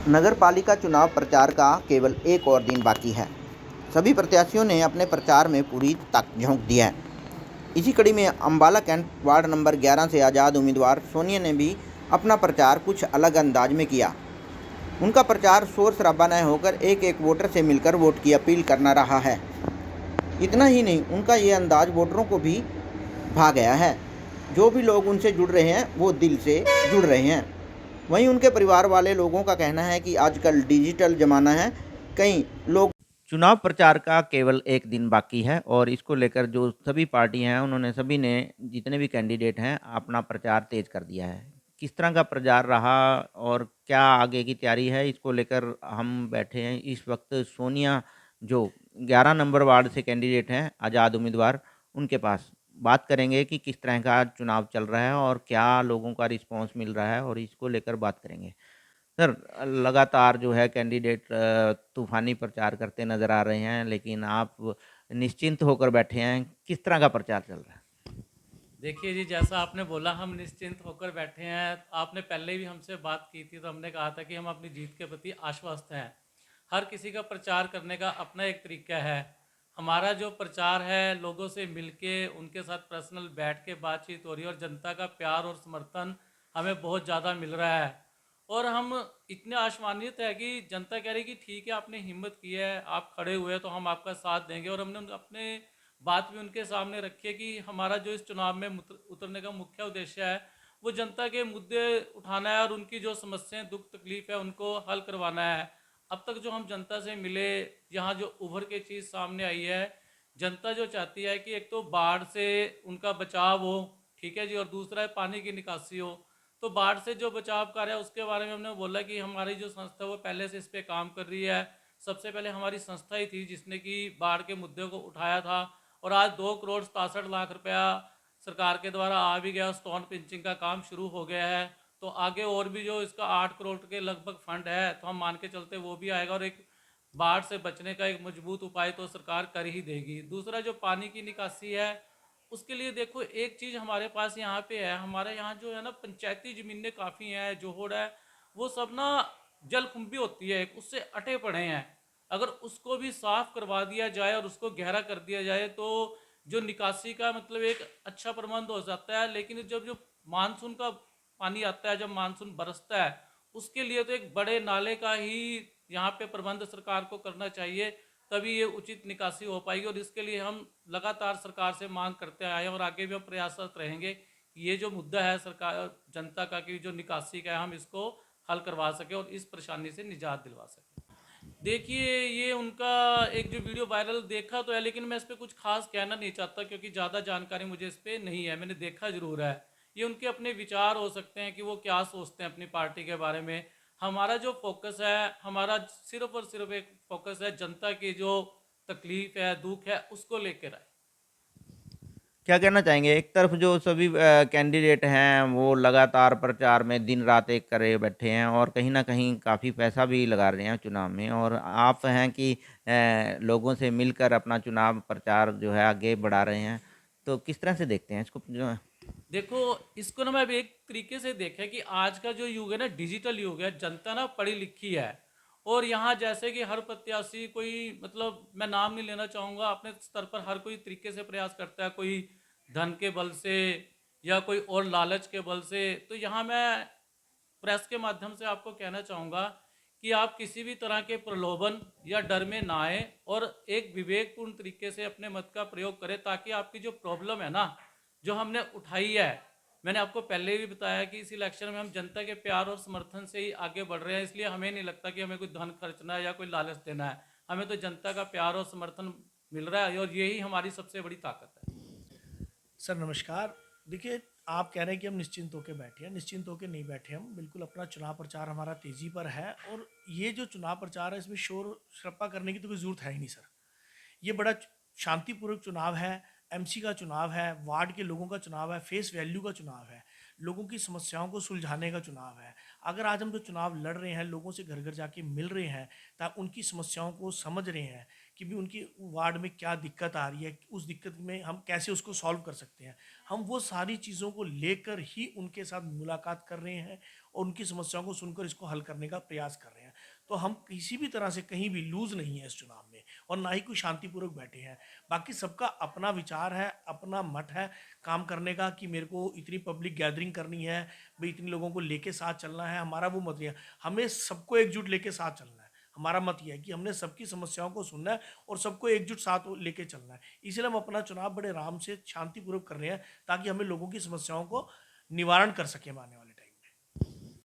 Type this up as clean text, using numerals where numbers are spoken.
नगर पालिका चुनाव प्रचार का केवल एक और दिन बाकी है। सभी प्रत्याशियों ने अपने प्रचार में पूरी ताकत झोंक दी है। इसी कड़ी में अम्बाला कैंट वार्ड नंबर 11 से आज़ाद उम्मीदवार सोनिया ने भी अपना प्रचार कुछ अलग अंदाज में किया। उनका प्रचार शोर शराबा न होकर एक एक वोटर से मिलकर वोट की अपील करना रहा है। इतना ही नहीं, उनका ये अंदाज वोटरों को भी भा गया है। जो भी लोग उनसे जुड़ रहे हैं वो दिल से जुड़ रहे हैं। वहीं उनके परिवार वाले लोगों का कहना है कि आजकल डिजिटल ज़माना है, कई लोग चुनाव प्रचार का केवल एक दिन बाकी है और इसको लेकर जो सभी पार्टी हैं उन्होंने सभी ने जितने भी कैंडिडेट हैं अपना प्रचार तेज कर दिया है। किस तरह का प्रचार रहा और क्या आगे की तैयारी है, इसको लेकर हम बैठे हैं इस वक्त सोनिया जो 11 नंबर वार्ड से कैंडिडेट हैं आज़ाद उम्मीदवार, उनके पास बात करेंगे कि किस तरह का चुनाव चल रहा है और क्या लोगों का रिस्पांस मिल रहा है और इसको लेकर बात करेंगे। सर, लगातार जो है कैंडिडेट तूफ़ानी प्रचार करते नज़र आ रहे हैं, लेकिन आप निश्चिंत होकर बैठे हैं, किस तरह का प्रचार चल रहा है? देखिए जी, जैसा आपने बोला हम निश्चिंत होकर बैठे हैं। आपने पहले भी हमसे बात की थी तो हमने कहा था कि हम अपनी जीत के प्रति आश्वस्त हैं। हर किसी का प्रचार करने का अपना एक तरीका है। हमारा जो प्रचार है लोगों से मिलके उनके साथ पर्सनल बैठ के बातचीत हो रही है और जनता का प्यार और समर्थन हमें बहुत ज़्यादा मिल रहा है। और हम इतने आश्वान्वित है कि जनता कह रही कि ठीक है, आपने हिम्मत की है, आप खड़े हुए तो हम आपका साथ देंगे। और हमने अपने बात भी उनके सामने रखी है कि हमारा जो इस चुनाव में उतरने का मुख्य उद्देश्य है वो जनता के मुद्दे उठाना है और उनकी जो समस्याएं दुख तकलीफ है उनको हल करवाना है। अब तक जो हम जनता से मिले, यहाँ जो उभर के चीज़ सामने आई है, जनता जो चाहती है कि एक तो बाढ़ से उनका बचाव हो, ठीक है जी, और दूसरा है पानी की निकासी हो। तो बाढ़ से जो बचाव कार्य है उसके बारे में हमने बोला कि हमारी जो संस्था वो पहले से इस पे काम कर रही है। सबसे पहले हमारी संस्था ही थी जिसने कि बाढ़ के मुद्दे को उठाया था और आज 2 करोड़ 67 लाख रुपया सरकार के द्वारा आ भी गया। स्टोन पिंचिंग का काम शुरू हो गया है, तो आगे और भी जो इसका 8 करोड़ के लगभग फंड है तो हम मान के चलते वो भी आएगा और एक बाढ़ से बचने का एक मजबूत उपाय तो सरकार कर ही देगी। दूसरा जो पानी की निकासी है उसके लिए देखो एक चीज़ हमारे पास यहाँ पे है, हमारे यहाँ जो है ना पंचायती ज़मीनें काफ़ी हैं, जोहड़ है, वो सब ना जलकुंभी होती है एक, उससे अटे पड़े हैं। अगर उसको भी साफ करवा दिया जाए और उसको गहरा कर दिया जाए तो जो निकासी का मतलब एक अच्छा प्रबंध हो जाता है। लेकिन जब जो मानसून का पानी आता है, जब मानसून बरसता है, उसके लिए तो एक बड़े नाले का ही यहाँ पे प्रबंध सरकार को करना चाहिए, तभी ये उचित निकासी हो पाएगी। और इसके लिए हम लगातार सरकार से मांग करते आए हैं और आगे भी हम प्रयासरत रहेंगे कि ये जो मुद्दा है सरकार जनता का कि जो निकासी का है हम इसको हल करवा सके और इस परेशानी से निजात दिलवा सके। देखिए, ये उनका एक जो वीडियो वायरल देखा तो है, लेकिन मैं इस पर कुछ खास कहना नहीं चाहता क्योंकि ज़्यादा जानकारी मुझे इस पर नहीं है। मैंने देखा ज़रूर है। ये उनके अपने विचार हो सकते हैं कि वो क्या सोचते हैं अपनी पार्टी के बारे में। हमारा जो फोकस है, हमारा सिर्फ और सिर्फ एक फोकस है जनता की जो तकलीफ है, दुख है, उसको लेकर आए। क्या कहना चाहेंगे? एक तरफ जो सभी कैंडिडेट हैं वो लगातार प्रचार में दिन-रात एक करे बैठे हैं और कहीं न कहीं काफ़ी पैसा भी लगा रहे हैं चुनाव में, और आप हैं कि लोगों से मिलकर अपना चुनाव प्रचार जो है आगे बढ़ा रहे हैं। तो किस तरह से देखते हैं इसको जो है? देखो, इसको ना मैं अब एक तरीके से देखा कि आज का जो युग है ना डिजिटल युग है, जनता ना पढ़ी लिखी है। और यहाँ जैसे कि हर प्रत्याशी कोई मतलब मैं नाम नहीं लेना चाहूँगा, अपने स्तर पर हर कोई तरीके से प्रयास करता है, कोई धन के बल से या कोई और लालच के बल से। तो यहाँ मैं प्रेस के माध्यम से आपको कहना चाहूँगा कि आप किसी भी तरह के प्रलोभन या डर में ना आए और एक विवेकपूर्ण तरीके से अपने मत का प्रयोग करें, ताकि आपकी जो प्रॉब्लम है ना जो हमने उठाई है, मैंने आपको पहले भी बताया कि इस इलेक्शन में हम जनता के प्यार और समर्थन से ही आगे बढ़ रहे हैं। इसलिए हमें नहीं लगता कि हमें कोई धन खर्चना है या कोई लालच देना है। हमें तो जनता का प्यार और समर्थन मिल रहा है और यही हमारी सबसे बड़ी ताकत है। सर नमस्कार। देखिए, आप कह रहे हैं कि हम निश्चिंत होकर बैठे हैं, निश्चिंत होकर नहीं बैठे हम। बिल्कुल अपना चुनाव प्रचार हमारा तेज़ी पर है और ये जो चुनाव प्रचार है इसमें शोर-शराबा करने की तो कोई ज़रूरत है ही नहीं सर। ये बड़ा शांतिपूर्वक चुनाव है, एमसी का चुनाव है, वार्ड के लोगों का चुनाव है, फेस वैल्यू का चुनाव है, लोगों की समस्याओं को सुलझाने का चुनाव है। अगर आज हम जो चुनाव लड़ रहे हैं, लोगों से घर-घर जाके मिल रहे हैं, उनकी समस्याओं को समझ रहे हैं कि भी उनकी वार्ड में क्या दिक्कत आ रही है, उस दिक्कत में हम कैसे उसको सॉल्व कर सकते हैं। हम वो सारी चीज़ों को लेकर ही उनके साथ मुलाकात कर रहे हैं और उनकी समस्याओं को सुनकर इसको हल करने का प्रयास कर रहे हैं। तो हम किसी भी तरह से कहीं भी लूज़ नहीं है इस चुनाव में और ना ही कोई शांतिपूर्वक बैठे हैं। बाकी सबका अपना विचार है, अपना मत है काम करने का कि मेरे को इतनी पब्लिक गैदरिंग करनी है, भई इतने लोगों को लेके साथ चलना है, हमारा वो मत नहीं है। हमें सबको एकजुट लेके साथ चलना है। हमारा मत ये है कि हमने सबकी समस्याओं को सुनना है और सबको एकजुट साथ लेके चलना है। इसलिए हम अपना चुनाव बड़े आराम से शांतिपूर्वक कर रहे हैं ताकि हमें लोगों की समस्याओं को निवारण कर सकें हम आने वाले